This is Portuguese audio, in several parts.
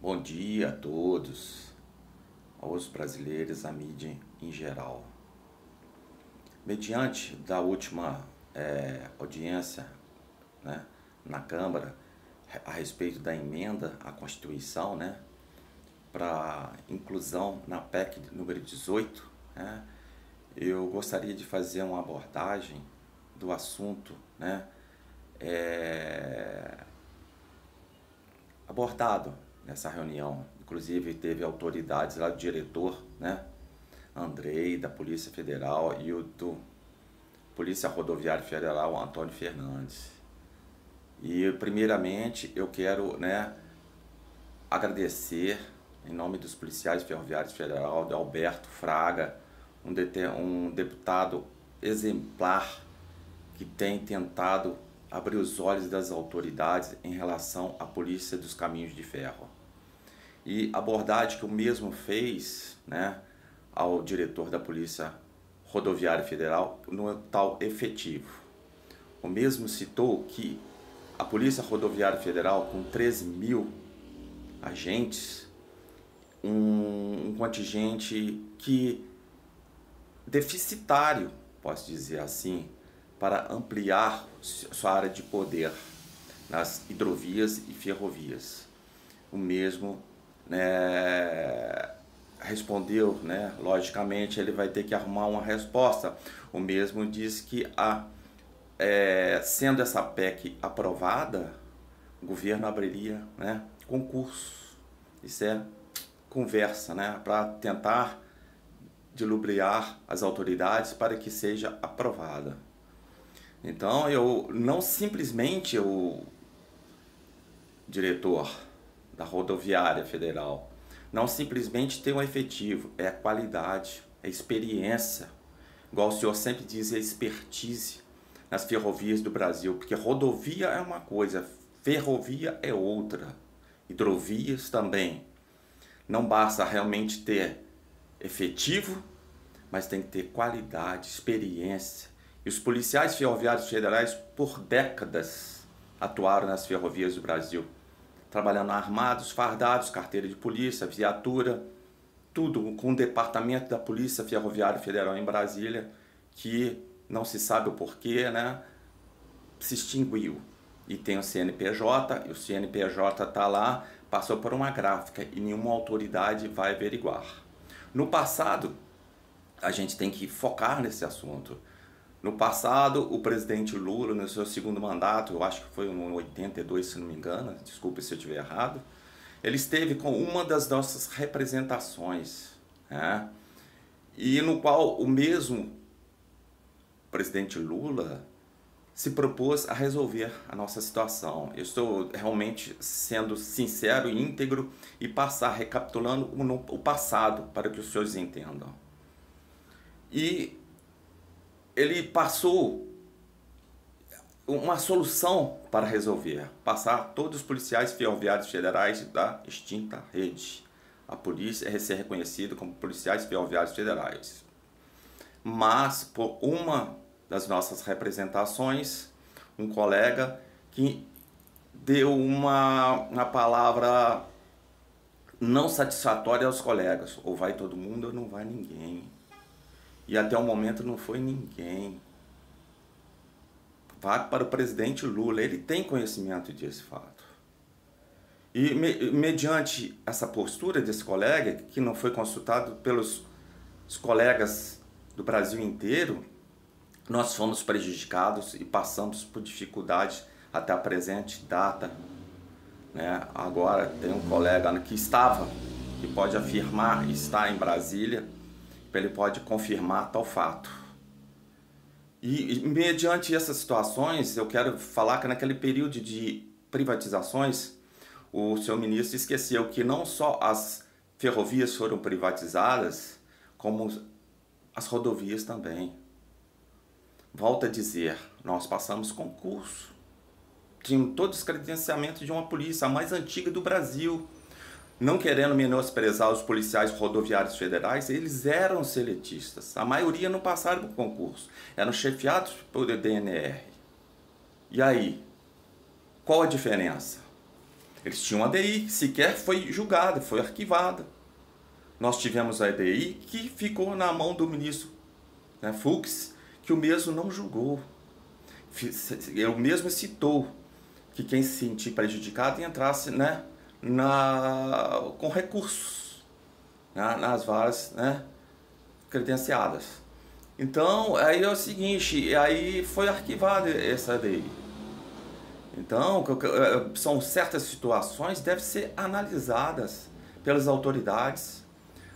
Bom dia a todos, aos brasileiros, à mídia em geral. Mediante da última audiência, né, na Câmara a respeito da emenda à Constituição, né, para inclusão na PEC número 18, né, eu gostaria de fazer uma abordagem do assunto, né, abordado nessa reunião. Inclusive teve autoridades lá do diretor, né, Andrei, da Polícia Federal, e o do Polícia Rodoviária Federal, Antônio Fernandes. E primeiramente eu quero, né, agradecer em nome dos policiais ferroviários federal, de Alberto Fraga, um deputado exemplar que tem tentado abrir os olhos das autoridades em relação à Polícia dos Caminhos de Ferro. E a abordagem que o mesmo fez, né, ao diretor da Polícia Rodoviária Federal no tal efetivo. O mesmo citou que a Polícia Rodoviária Federal, com 13 mil agentes, um contingente que deficitário, posso dizer assim, para ampliar sua área de poder nas hidrovias e ferrovias. O mesmo, né, respondeu, né, logicamente ele vai ter que arrumar uma resposta. O mesmo diz que sendo essa PEC aprovada, o governo abriria, né, concurso. Isso é conversa, né, para tentar dilubriar as autoridades para que seja aprovada. Então eu não simplesmente o diretor da Rodoviária Federal não simplesmente tem um efetivo, é a qualidade, é a experiência, igual o senhor sempre diz, é expertise nas ferrovias do Brasil, porque rodovia é uma coisa, ferrovia é outra, hidrovias também. Não basta realmente ter efetivo, mas tem que ter qualidade, experiência. E os policiais ferroviários federais, por décadas, atuaram nas ferrovias do Brasil, trabalhando armados, fardados, carteira de polícia, viatura, tudo com o departamento da Polícia Ferroviária Federal em Brasília, que não se sabe o porquê, né, se extinguiu. E tem o CNPJ, e o CNPJ está lá, passou por uma gráfica e nenhuma autoridade vai averiguar. No passado, a gente tem que focar nesse assunto. No passado, o presidente Lula, no seu segundo mandato, eu acho que foi em 82, se não me engano, desculpe se eu estiver errado, ele esteve com uma das nossas representações, né? E no qual o mesmo presidente Lula se propôs a resolver a nossa situação. Eu estou realmente sendo sincero e íntegro e recapitulando o passado para que os senhores entendam. E ele passou uma solução para resolver, passar todos os policiais ferroviários federais da extinta rede. A polícia é ser reconhecida como policiais ferroviários federais. Mas, por uma das nossas representações, um colega que deu uma palavra não satisfatória aos colegas, ou vai todo mundo ou não vai ninguém. E até o momento não foi ninguém. Vai para o presidente Lula, ele tem conhecimento desse fato. E mediante essa postura desse colega, que não foi consultado pelos colegas do Brasil inteiro, nós fomos prejudicados e passamos por dificuldades até a presente data, né? Agora tem um colega que que pode afirmar, está em Brasília, ele pode confirmar tal fato. E mediante essas situações, eu quero falar que naquele período de privatizações, o senhor ministro esqueceu que não só as ferrovias foram privatizadas, como as rodovias também. Volto a dizer, nós passamos concurso. Tínhamos todos os credenciamentos de uma polícia, a mais antiga do Brasil. Não querendo menosprezar os policiais rodoviários federais, eles eram seletistas. A maioria não passaram por concurso. Eram chefiados pelo DNR. E aí? Qual a diferença? Eles tinham a ADI, que sequer foi julgada, foi arquivada. Nós tivemos a ADI que ficou na mão do ministro, né, Fux, que o mesmo não julgou. O mesmo citou que quem se sentir prejudicado entrasse, né, com recursos, né, nas varas, né, credenciadas. Então, aí é o seguinte, aí foi arquivada essa ADI. Então, são certas situações que devem ser analisadas pelas autoridades.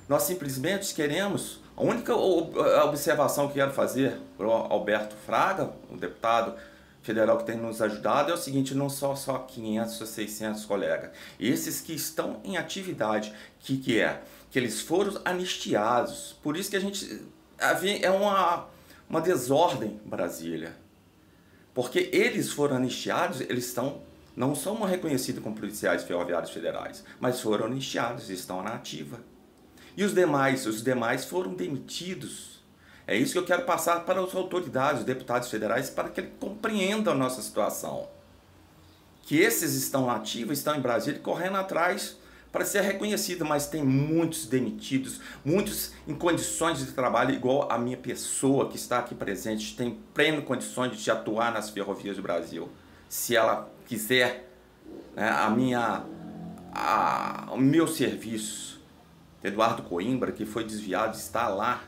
Nós simplesmente queremos, a única observação que quero fazer para o Alberto Fraga, um deputado federal que tem nos ajudado, é o seguinte: não são só 500 ou 600 colegas. Esses que estão em atividade, que eles foram anistiados. Por isso que a gente... é uma desordem em Brasília. Porque eles foram anistiados, não são reconhecidos como policiais ferroviários federais, mas foram anistiados e estão na ativa. E os demais foram demitidos. É isso que eu quero passar para as autoridades, os deputados federais, para que eles compreendam a nossa situação. Que esses estão ativos, estão em Brasília, correndo atrás para ser reconhecido, mas tem muitos demitidos, muitos em condições de trabalho, igual a minha pessoa que está aqui presente, tem pleno condições de atuar nas ferrovias do Brasil. Se ela quiser, né, o meu serviço. Eduardo Coimbra, que foi desviado, está lá,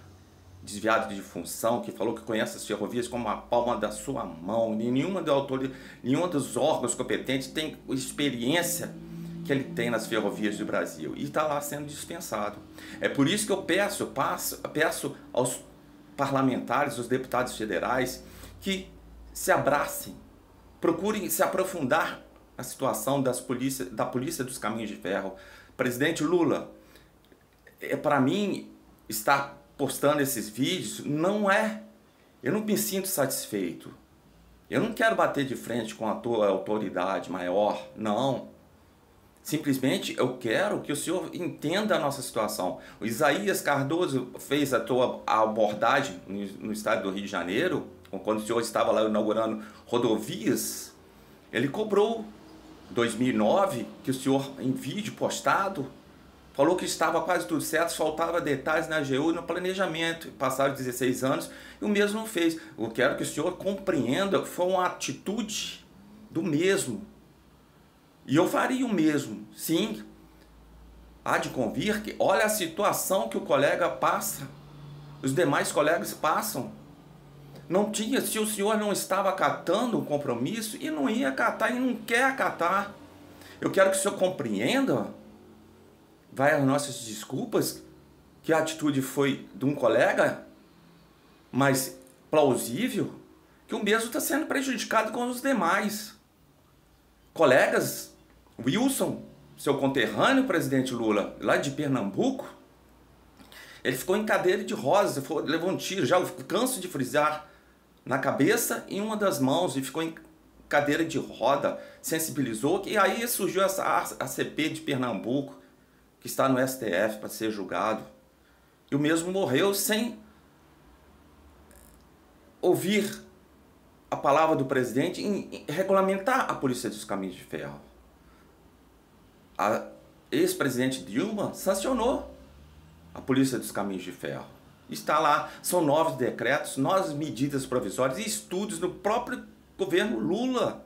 desviado de função, que falou que conhece as ferrovias como a palma da sua mão. Nenhum dos órgãos competentes tem experiência que ele tem nas ferrovias do Brasil, e está lá sendo dispensado. É por isso que eu peço aos parlamentares, aos deputados federais, que se abracem, procurem se aprofundar na situação da Polícia dos Caminhos de Ferro. Presidente Lula, para mim, estar postando esses vídeos eu não me sinto satisfeito. Eu não quero bater de frente com a tua autoridade maior, não. Simplesmente eu quero que o senhor entenda a nossa situação. O Isaías Cardoso fez a abordagem no estado do Rio de Janeiro, quando o senhor estava lá inaugurando rodovias. Ele cobrou 2009, que o senhor, em vídeo postado, falou que estava quase tudo certo, faltava detalhes na AGU e no planejamento. Passaram 16 anos e o mesmo não fez. Eu quero que o senhor compreenda que foi uma atitude do mesmo. E eu faria o mesmo, sim. Há de convir que olha a situação que o colega passa, os demais colegas passam. Não tinha, se o senhor não estava acatando o compromisso, e não ia acatar e não quer acatar. Eu quero que o senhor compreenda, vai as nossas desculpas, que a atitude foi de um colega, mas plausível, que o mesmo está sendo prejudicado com os demais colegas. Wilson, seu conterrâneo, presidente Lula, lá de Pernambuco, ele ficou em cadeira de rodas, levou um tiro, já canso de frisar, na cabeça e em uma das mãos, e ficou em cadeira de roda, sensibilizou, e aí surgiu a CP de Pernambuco, que está no STF para ser julgado, e o mesmo morreu sem ouvir a palavra do presidente em regulamentar a Polícia dos Caminhos de Ferro. A ex-presidente Dilma sancionou a Polícia dos Caminhos de Ferro. Está lá, são 9 decretos, 9 medidas provisórias e estudos no próprio governo Lula.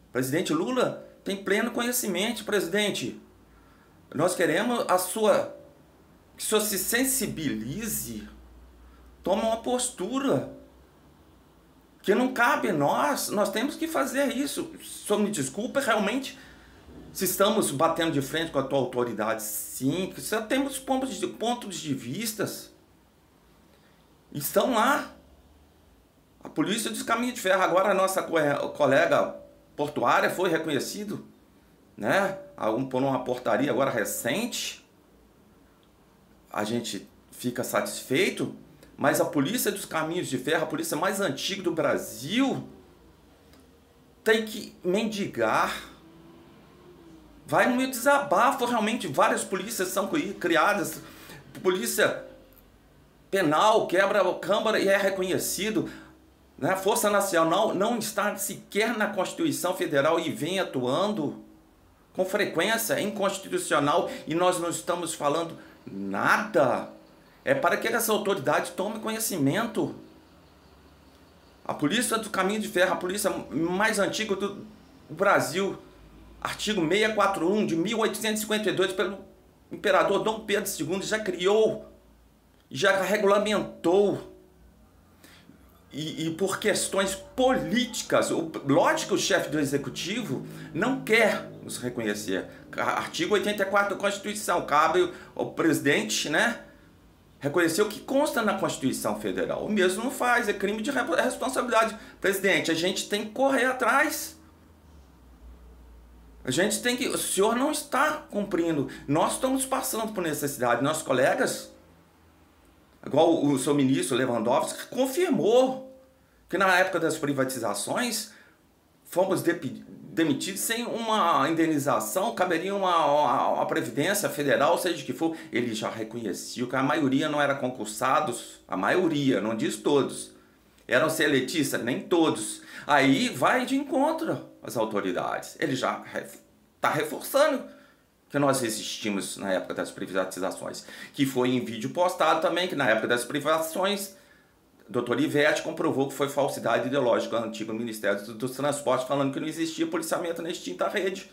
O presidente Lula tem pleno conhecimento. Presidente, nós queremos que o senhor se sensibilize, tome uma postura, que não cabe nós temos que fazer isso. O senhor me desculpa, realmente, se estamos batendo de frente com a tua autoridade, sim, só temos pontos de vistas. Estão lá. A Polícia dos Caminhos de Ferro, agora a nossa colega portuária foi reconhecido, né, por uma portaria agora recente. A gente fica satisfeito, mas a Polícia dos Caminhos de Ferro, a polícia mais antiga do Brasil, tem que mendigar. Vai no meu desabafo, realmente várias polícias são criadas, polícia penal, quebra a Câmara e é reconhecido, né? Força Nacional não está sequer na Constituição Federal e vem atuando. com frequência, é inconstitucional e nós não estamos falando nada. É para que essa autoridade tome conhecimento. A Polícia do Caminho de Ferro, a polícia mais antiga do Brasil, artigo 641 de 1852, pelo imperador Dom Pedro II, já criou, já regulamentou. E por questões políticas, lógico que o chefe do executivo não quer nos reconhecer. Artigo 84 da Constituição, cabe ao presidente, né, reconhecer o que consta na Constituição Federal. O mesmo não faz, é crime de responsabilidade. Presidente, a gente tem que correr atrás. A gente tem que... O senhor não está cumprindo. Nós estamos passando por necessidade. Nossos colegas, igual o seu ministro Lewandowski, confirmou que na época das privatizações fomos demitidos sem uma indenização, caberia uma previdência federal, seja que for. Ele já reconheceu que a maioria não era concursados, a maioria, não diz todos, eram seletistas, nem todos. Aí vai de encontro às autoridades. Ele já está reforçando que nós resistimos na época das privatizações, que foi em vídeo postado também, que na época das privatizações, doutor Ivete comprovou que foi falsidade ideológica do antigo Ministério dos Transportes, falando que não existia policiamento na extinta rede.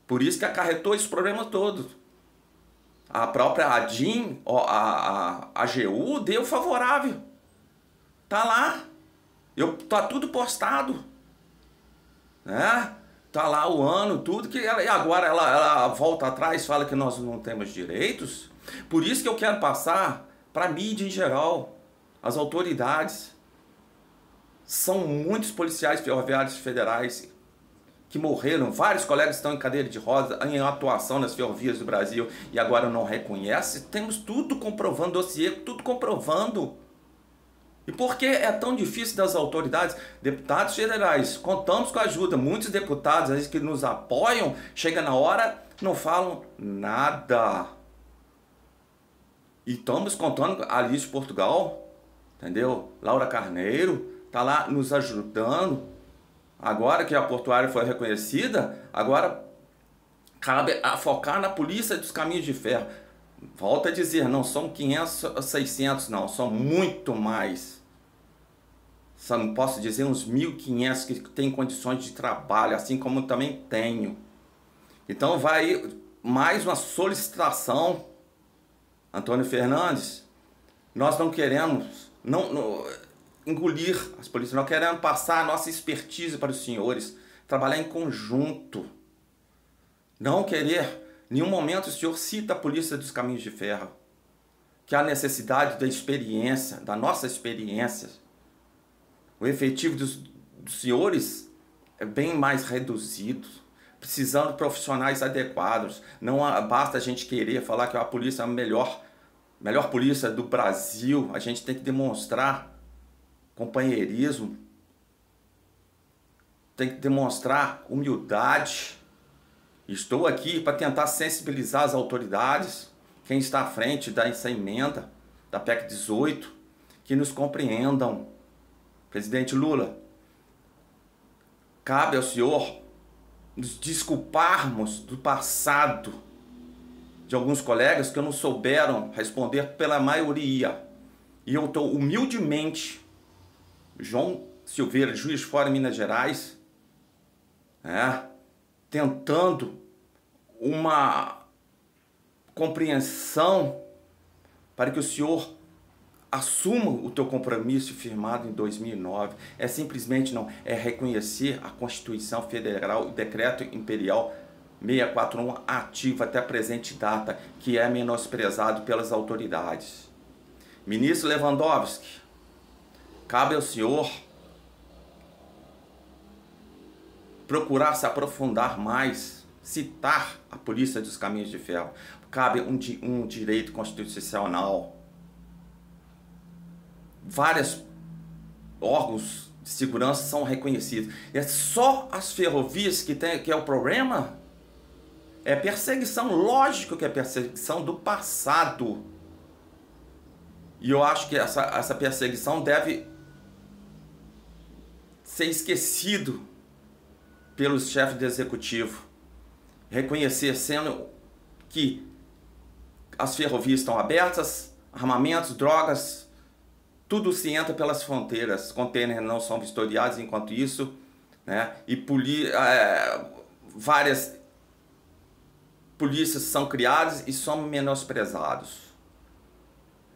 Por isso que acarretou esse problema todo. A própria ADIM, a AGU, deu favorável. Tá lá. Tá tudo postado. Né? Tá lá o ano, tudo, que ela, e agora ela volta atrás, fala que nós não temos direitos. Por isso que eu quero passar para a mídia em geral, as autoridades. São muitos policiais ferroviários federais que morreram, vários colegas estão em cadeira de rodas, em atuação nas ferrovias do Brasil e agora não reconhece. Temos tudo comprovando, dossiê, tudo comprovando. E por que é tão difícil das autoridades? Deputados federais, contamos com a ajuda, muitos deputados aí que nos apoiam, chega na hora, não falam nada. E estamos contando a Alice Portugal, entendeu? Laura Carneiro, tá lá nos ajudando. Agora que a portuária foi reconhecida, agora cabe a focar na Polícia dos Caminhos de Ferro. Volto a dizer, não são 500, 600, não, são muito mais. Só posso dizer uns 1.500 que têm condições de trabalho, assim como também tenho. Então vai mais uma solicitação, Antônio Fernandes. Nós não queremos engolir as polícias, nós queremos passar a nossa expertise para os senhores, trabalhar em conjunto. Não querer... Em nenhum momento o senhor cita a Polícia dos Caminhos de Ferro, que há necessidade da experiência, da nossa experiência. O efetivo dos senhores é bem mais reduzido, precisando de profissionais adequados. Não basta a gente querer falar que a polícia é a melhor polícia do Brasil. A gente tem que demonstrar companheirismo, tem que demonstrar humildade. Estou aqui para tentar sensibilizar as autoridades, quem está à frente dessa emenda, da PEC 18, que nos compreendam. Presidente Lula, cabe ao senhor nos desculparmos do passado de alguns colegas que não souberam responder pela maioria. E eu estou humildemente, João Silveira, Juiz de Fora, Minas Gerais, tentando uma compreensão para que o senhor assuma o teu compromisso firmado em 2009. É simplesmente não, é reconhecer a Constituição Federal e Decreto Imperial 641 ativo até a presente data, que é menosprezado pelas autoridades. Ministro Lewandowski, cabe ao senhor procurar se aprofundar mais, citar a Polícia dos Caminhos de Ferro. Cabe um direito constitucional. Vários órgãos de segurança são reconhecidos. É só as ferrovias que é o problema? É perseguição, lógico que é perseguição do passado. E eu acho que essa perseguição deve ser esquecido pelos chefes do executivo. reconhecer sendo que as ferrovias estão abertas, armamentos, drogas, tudo se entra pelas fronteiras, contêineres não são vistoriados enquanto isso, né? E várias polícias são criadas e são menosprezados.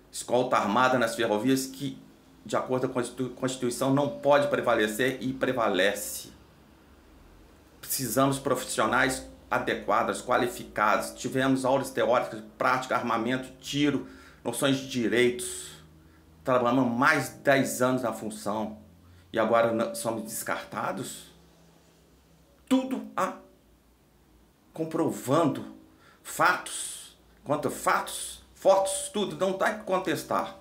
Escolta armada nas ferrovias que, de acordo com a Constituição, não pode prevalecer e prevalece. Precisamos de profissionais adequados, qualificados. Tivemos aulas teóricas, prática, armamento, tiro, noções de direitos. Trabalhamos mais de 10 anos na função e agora somos descartados? Tudo comprovando fatos, quanto fatos, fotos, tudo, não está que contestar.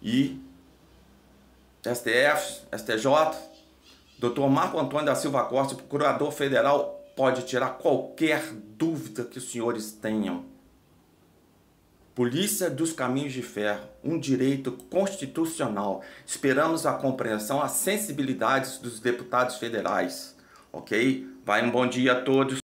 E STF, STJ, Dr. Marco Antônio da Silva Costa, procurador federal, pode tirar qualquer dúvida que os senhores tenham. Polícia dos Caminhos de Ferro, um direito constitucional. Esperamos a compreensão, a sensibilidade dos deputados federais, ok? Vai, um bom dia a todos.